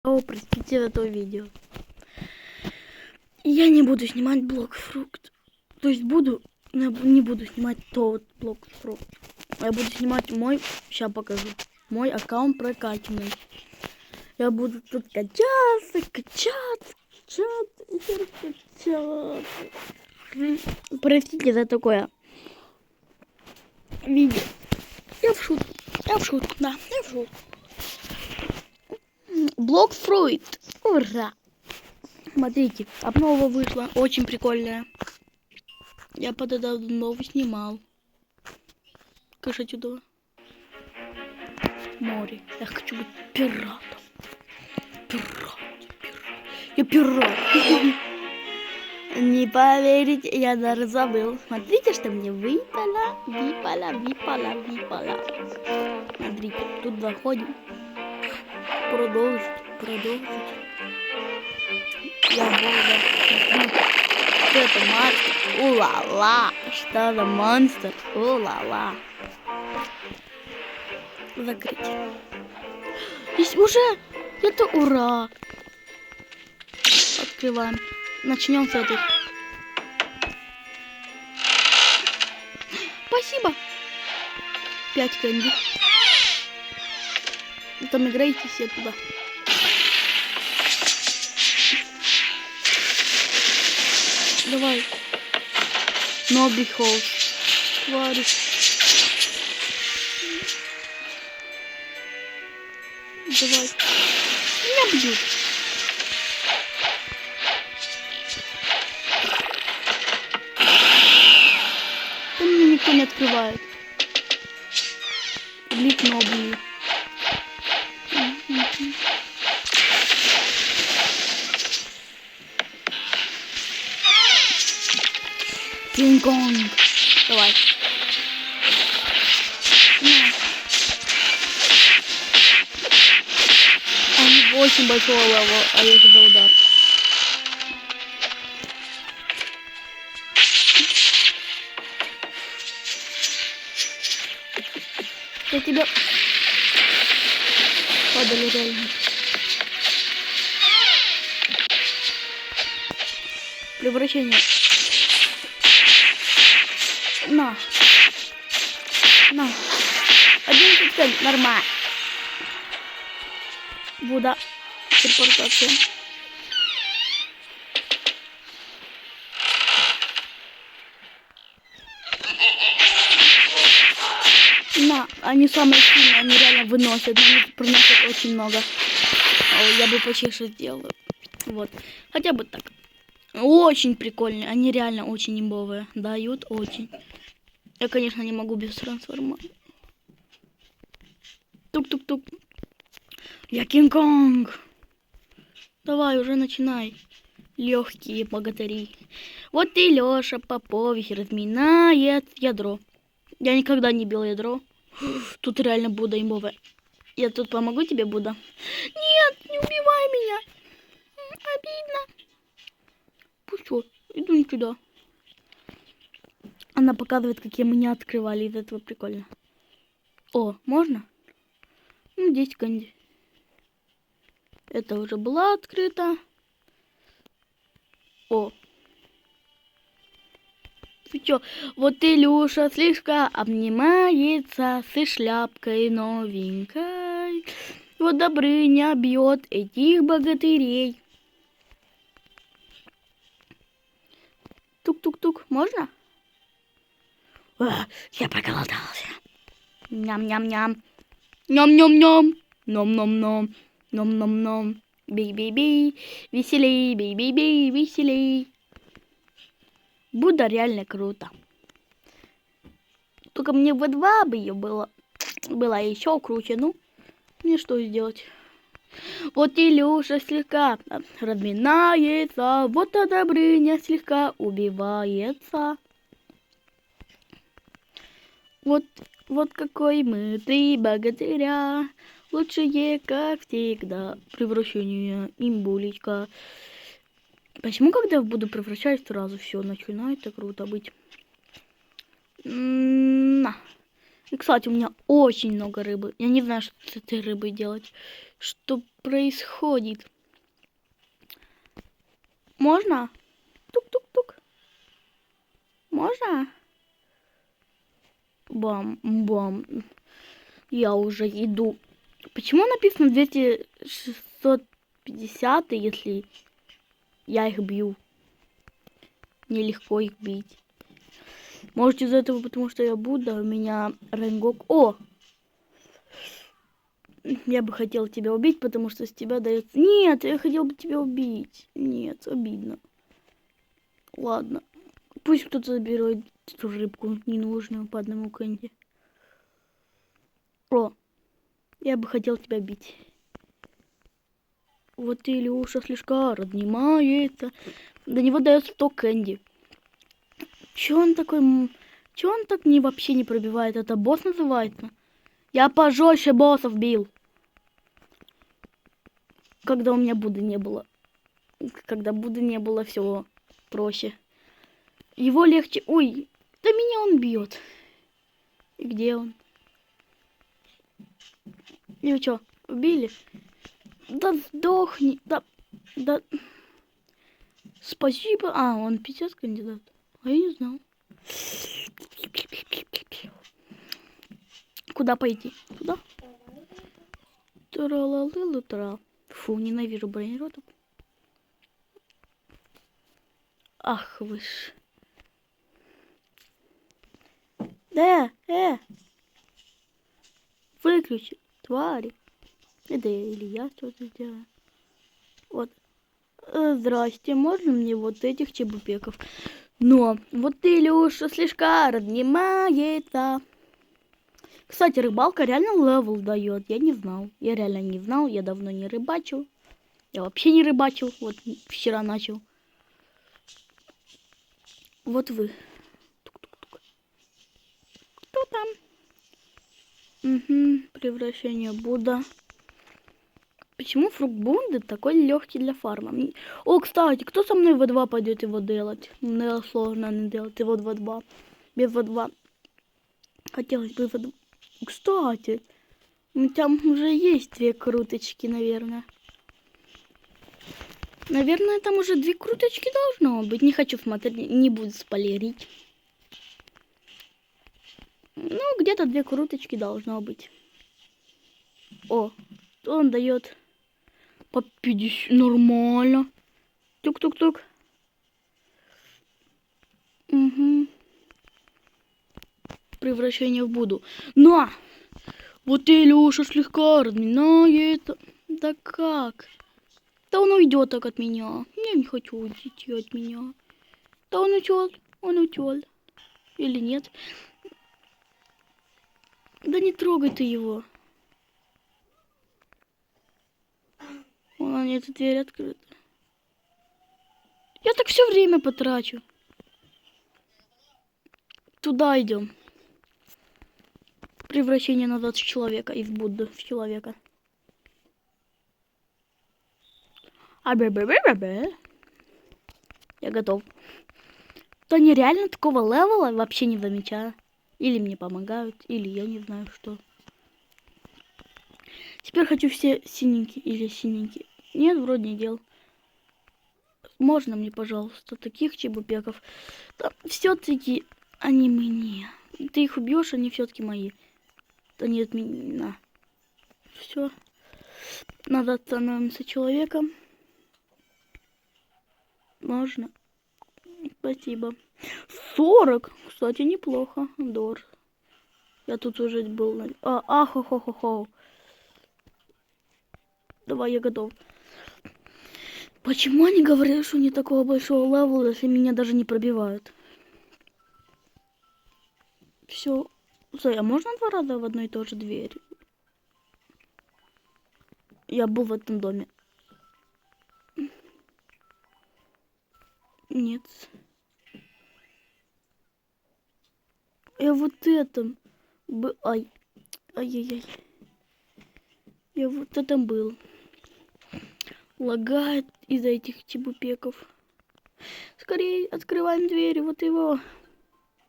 О, простите за то видео. Я не буду снимать блок фрукт. То есть буду, но не буду снимать тот блок фрукт. Я буду снимать мой, сейчас покажу, мой аккаунт прокачанный. Я буду тут качаться. Простите за такое видео. Я в шутку, да, я в шутку. Блок фрукт, ура! Смотрите, обнова вышла, очень прикольная. Я тогда новый снимал. Кажется, отсюда море. Я хочу быть пиратом. Я пират. Не поверите, я даже забыл. Смотрите, что мне выпало. Смотрите, тут заходим. Продолжить. Я буду. Что это монстр? Ула-ла. Что за монстр? Ула-ла. Закрыть. Здесь уже. Это ура. Открываем. Начнем с этой. Спасибо. 5 кэнди. Там играете все туда. Давай. Ноби холл. Твари. Давай. Меня бьют. Там меня никто не открывает. Лик ноби. Кинг-Конг. Давай. Он очень большого левела, а я за удар. Я тебя... Падали реально. Превращение. На. Один пиксель. Нормально. Буда. Телепортация. На. Они самые сильные. Они реально выносят. Они приносят очень много. Я бы почти что сделала. Вот. Хотя бы так. Очень прикольные. Они реально очень имбовые. Дают очень. Я, конечно, не могу без трансформации. Тук-тук-тук. Я Кинг-Конг. Давай, уже начинай. Легкие богатыри. Вот и Леша Попович разминает ядро. Я никогда не бил ядро. Тут реально Буда имбовая. Я тут помогу тебе, Буда? Нет, не убивай меня. Обидно. Пусть иду никуда. Она показывает, какие мы не открывали. Из этого прикольно. О, можно? Ну, 10 канди. Это уже была открыта. О. Ты чё? Вот Илюша слишком обнимается с шляпкой новенькой. Вот Добрыня бьет этих богатырей. Тук-тук-тук. Можно? Я проголодался. Ням-ням-ням. Ням-ням-ням. Ном-ном-ном. Ном-ном-ном. Бей-бей-бей. Веселей. Бей-бей-бей. Веселей. Буда реально круто. Только мне в 2 бы ее было еще круче. Ну, мне что сделать? Вот Илюша слегка разминается. Вот Добрыня слегка убивается. Вот какой мы, 3 богатыря. Лучшие, как всегда. Превращение, имбулечка. Почему, когда буду превращать, сразу все начинает так круто быть? На. И, кстати, у меня очень много рыбы. Я не знаю, что с этой рыбой делать. Что происходит? Можно? Тук-тук-тук. Можно? Бам-бам. Я уже иду. Почему написано 2650, если я их бью? Нелегко их бить. Может из-за этого, потому что я Будда, у меня Ренгок. О! Я бы хотел тебя убить, потому что с тебя дается... Нет, я хотел бы тебя убить. Нет, обидно. Ладно. Пусть кто-то заберет эту рыбку ненужную по одному Кэнди. О! Я бы хотел тебя бить. Вот Илюша слишком разнимается. До него дается 100 Кэнди. Чё он такой... Чё он так вообще не пробивает? Это босс называется? Я пожестче боссов бил. Когда у меня Будды не было. Когда Будды не было, все проще. Его легче... Ой, да меня он бьет. И где он? Его что, убили? Да сдохни. Да. Спасибо. А, он 50 кандидат. А я не знал. Куда пойти? Туда? Тра-ла-ла-ла-тра. Фу, ненавижу бронеротов. Ах вы ж. Да, выключи, твари. Это или я что-то делаю. Вот. Здрасте, можно мне вот этих чебупеков? Но вот Илюша слишком разнимается. Кстати, рыбалка реально левел дает. Я не знал. Я реально не знал. Я давно не рыбачил. Я вообще не рыбачил. Вот вчера начал. Вот вы. Тук-тук-тук. Кто там? Угу, превращение Будда. Почему фрукт Бунды такой легкий для фарма? О, кстати, кто со мной в 2 пойдет его делать? Мне сложно не делать его в 2. Без В2. Хотелось бы В2. Кстати, там уже есть 2 круточки, наверное. Наверное, там уже 2 круточки должно быть. Не хочу смотреть, не буду спойлерить. Ну, где-то 2 круточки должно быть. О, он дает по 50. Нормально. Тук-тук-тук. Угу. Превращение в Будду. Но! Вот Илюша слегка разминается. Да как? Да он уйдет так от меня. Я не хочу уйти от меня. Да он уйдет. Он уйдет. Или нет? Да не трогай ты его. Вон, эта дверь открыта. Я так все время потрачу. Туда идем. Превращение назад в человека. Из Будды в человека. Я готов. То они реально такого левела вообще не замечаю. Или мне помогают, или я не знаю что. Теперь хочу все синенькие или синенькие. Нет, вроде не делал. Можно мне, пожалуйста, таких чебупеков? Да, все-таки они мне. Ты их убьешь, они все-таки мои. Да нет, меня. Все. Надо становиться человеком. Можно. Спасибо. 40. Кстати, неплохо. Дор. Я тут уже был. Хо-хо-хо-хо. Давай, я готов. Почему они говорят, что не такого большого левела, если меня даже не пробивают? Все. А можно 2 раза в одной и той же двери? Я был в этом доме. Нет. Я вот этом был. Ай-яй-яй. Я вот этом был. Лагает из-за этих чебупеков. Скорее открываем двери. Вот его.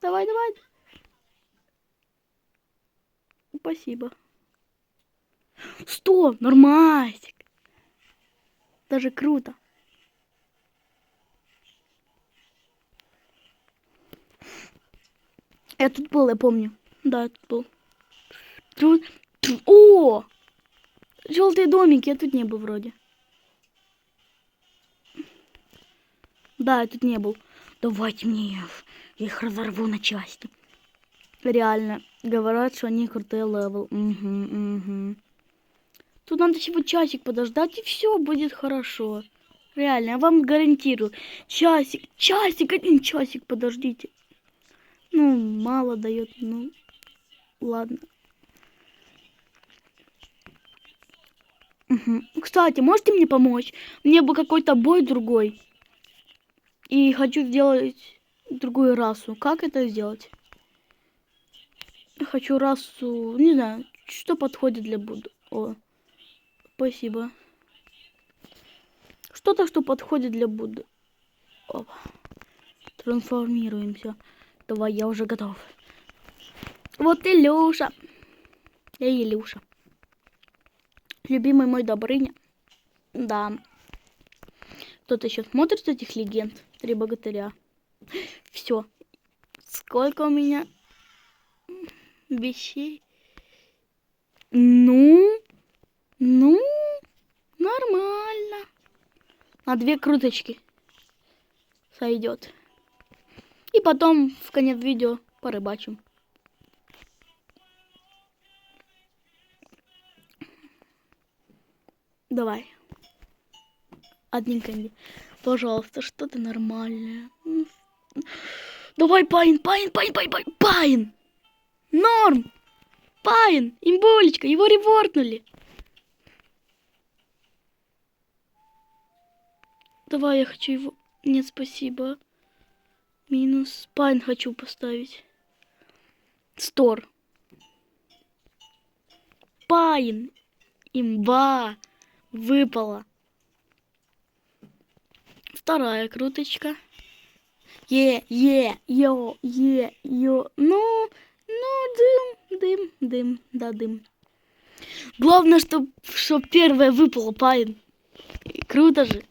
Давай, давай. Спасибо. 100, нормасик. Даже круто. Я тут был, я помню. Да, я тут был. О! Желтые домики, я тут не был вроде. Да, я тут не был. Давайте мне их разорву на части. Реально. Говорят, что они крутые левел. Угу. Тут надо всего часик подождать, и все будет хорошо. Реально, я вам гарантирую. Часик, 1 часик, подождите. Ну, мало дает, ну, ладно. Угу. Кстати, можете мне помочь? Мне бы какой-то бой другой. И хочу сделать другую расу. Как это сделать? Хочу расу, не знаю, что подходит для Будды. О, спасибо. Что-то, что подходит для Будды. Опа. Трансформируемся. Давай, я уже готов. Вот Илюша. Я Илюша. Любимый мой Добрыня. Да. Кто-то еще смотрит этих легенд? 3 богатыря. Все. Сколько у меня вещей? Ну, нормально. На 2 круточки сойдет. И потом в конец видео порыбачим. Давай. Одним канди. Пожалуйста, что-то нормальное. Давай, Пайн. Норм. Пайн. Имболечка. Его ревортнули. Давай, я хочу его... Нет, спасибо. Минус. Пайн хочу поставить. Стор. Пайн. Имба. Выпала. 2 круточка. Йо. Ну, дым. Да, дым. Главное, чтоб 1 выпало, Пайн. Круто же.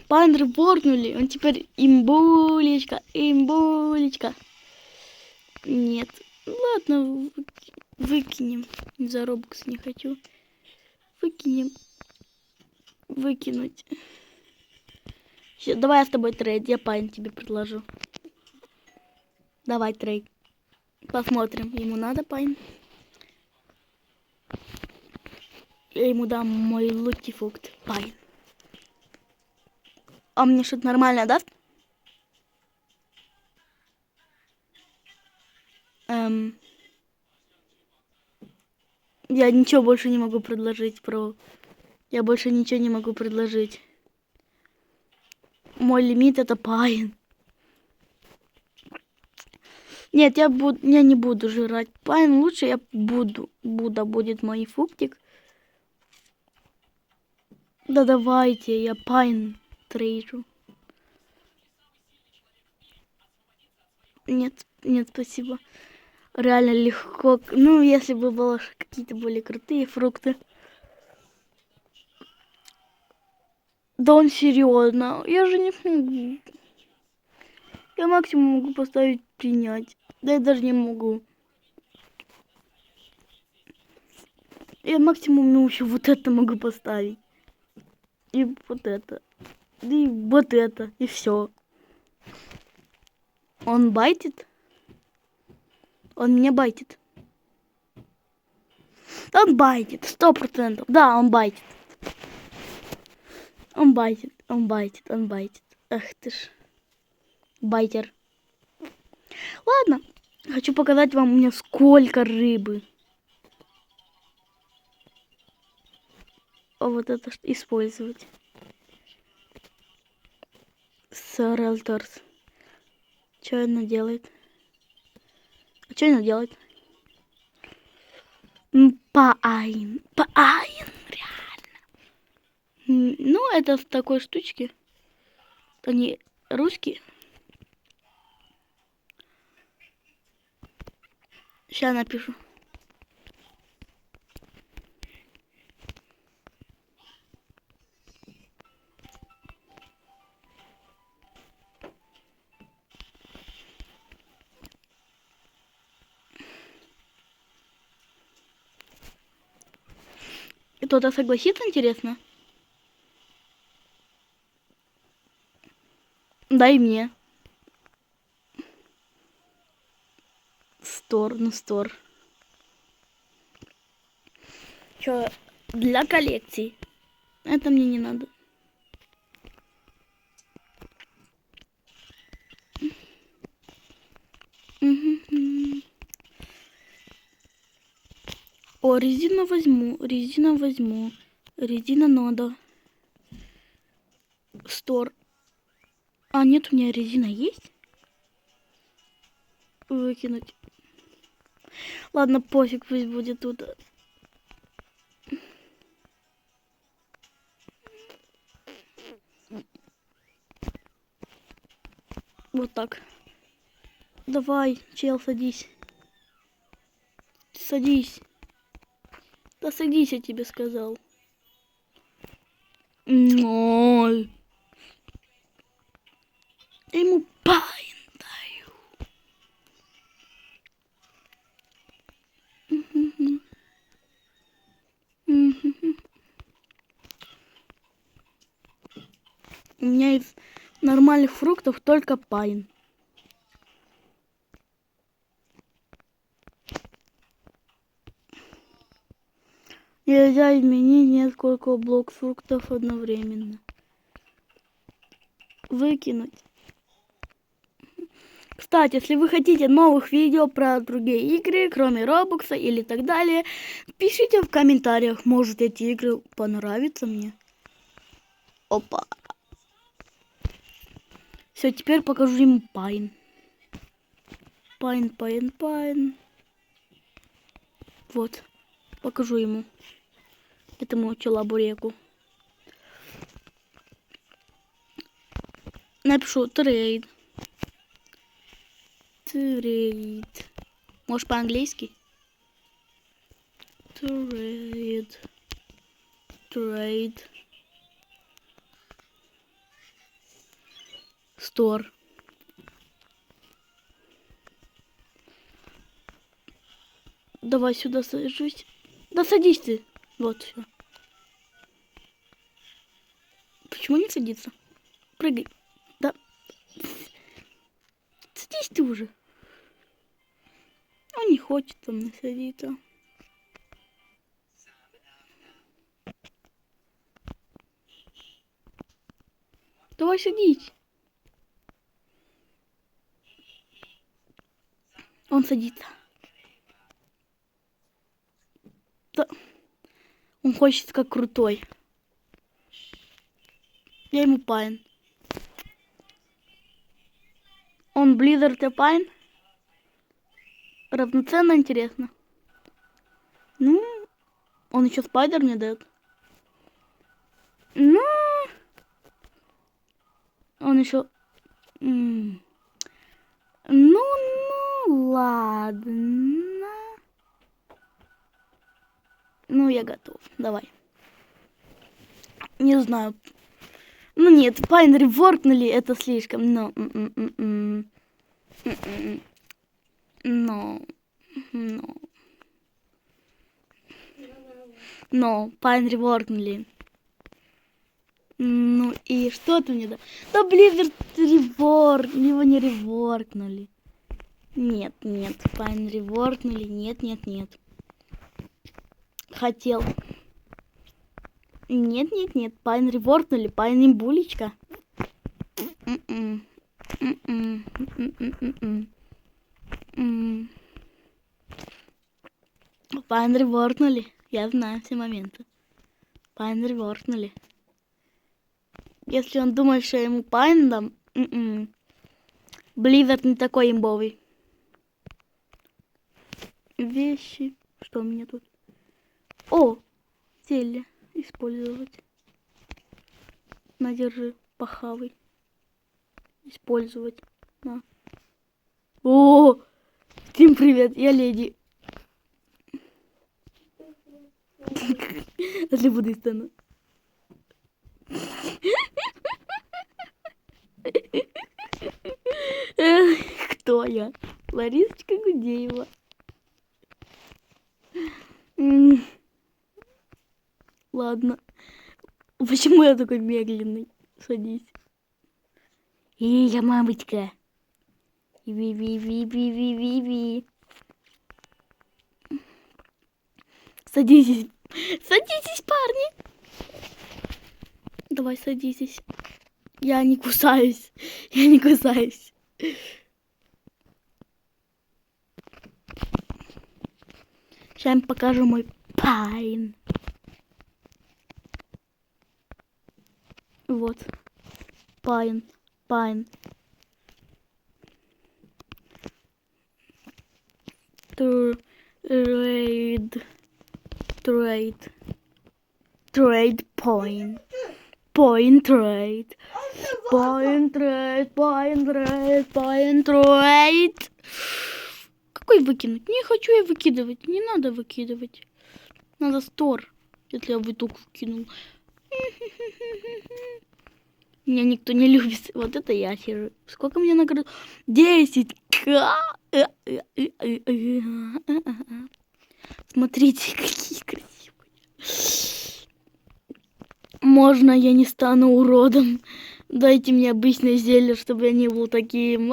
Пайн репортнули. Он теперь имбулечка. Нет. Ладно, выкинем. За робокс не хочу. Выкинуть. Все, давай я с тобой трейд. Я Пайн тебе предложу. Давай трейд. Посмотрим. Ему надо Пайн. Я ему дам мой лутифукт. Пайн. А мне что-то нормально даст? Я ничего больше не могу предложить, про. Я больше ничего не могу предложить. Мой лимит это Пайн. Нет, я не буду жрать Пайн. Лучше я буду. Будда будет мой фуктик. Да давайте, я Пайн трейджу. Нет, спасибо. Реально легко. Ну, если бы было какие-то более крутые фрукты. Да он серьезно. Я же не могу. Я максимум могу поставить принять. Да я даже не могу. Я максимум, ну, еще вот это могу поставить. И вот это. И вот это. И все. Он байтит? Он меня байтит. Он байтит. 100%. Да, он байтит. Он байтит. Ах ты ж. Байтер. Ладно. Хочу показать вам у меня сколько рыбы. Вот это использовать. Сорелторс. Что она делает? А что она делает? Пайн, реально. Ну, это в такой штучке. Они русские. Сейчас напишу. Кто-то согласится, интересно? Дай мне. Стор, ну стор. Чё, для коллекции. Это мне не надо. О, резину возьму, резину возьму. Резина надо. Стор. А, нет, у меня резина есть? Выкинуть. Ладно, пофиг, пусть будет тут. Вот так. Давай, чел, садись. Садись. Да садись, я тебе сказал. Ноль. Я ему пайн даю. У меня из нормальных фруктов только пайн. Нельзя изменить несколько блок фруктов одновременно. Выкинуть. Кстати, если вы хотите новых видео про другие игры, кроме Робокса или так далее, пишите в комментариях. Может, эти игры понравятся мне. Опа. Все, теперь покажу ему пайн. Пайн, пайн, пайн. Вот. Покажу ему. Этому челобуреку. Напишу трейд. Трейд. Может, по-английски? Трейд. Трейд. Стор. Давай сюда сажусь. Да садись ты. Вот все. Почему не садится? Прыгай. Да. Садись ты уже. Он не хочет там насадиться. Давай садись. Он садится. Да. Он хочет как крутой. Я ему пайн. Он Blizzard и пайн. Равноценно интересно. Ну, он еще спайдер мне дает. Ну, он еще... Ну, ладно. Ну, я готов. Давай. Не знаю. Ну, нет, пайн реворкнули, это слишком. Но, пайн реворкнули. Ну, и что ты мне да? Да, Blizzard реворк, его не реворкнули. Нет, пайн реворкнули, нет. Хотел. Нет, пайн реворкнули, пайн им булечка. Пайн реворкнули, я знаю все моменты. Пайн реворкнули. Если он думает, что я ему пайн дам, Blizzard не такой имбовый. Вещи. Что у меня тут? О! Зелье. Использовать. На, держи. Похавай. Использовать. На. О! Всем привет, я леди. Если воды стану. Кто я? Ларисочка Гудеева. Ладно. Почему я такой медленный? Садись. Я мамочка. Ви-ви-ви-ви-ви-ви-ви. Садитесь. Садитесь, парни. Давай, садитесь. Я не кусаюсь. Я не кусаюсь. Сейчас я им покажу мой пайн. Вот. Пайн. Пайн. Трейд. Трейд. Трейд point. Point trade. Point trade. Point trade. Point trade. Какой выкинуть? Не хочу я выкидывать. Не надо выкидывать. Надо стор. Если я выток вкинул. Меня никто не любит. Вот это я сижу. Сколько мне наград? 10к. Смотрите, какие красивые. Можно я не стану уродом? Дайте мне обычное зелье, чтобы я не был таким.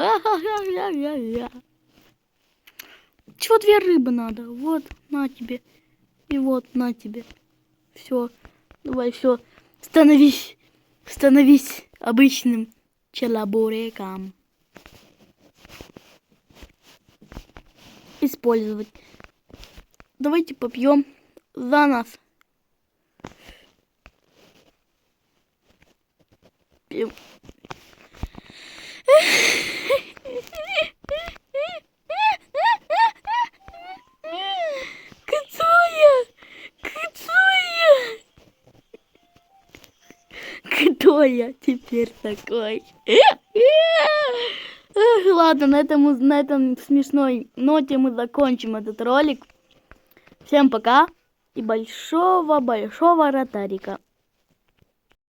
Чего 2 рыбы надо? Вот, на тебе. И вот, на тебе. Все. Давай, все. Становись. Становись обычным челобуреком. Использовать. Давайте попьем за нас. Пьем. Кто я теперь такой? Ладно, на этом смешной ноте мы закончим этот ролик. Всем пока и большого-большого ротарика.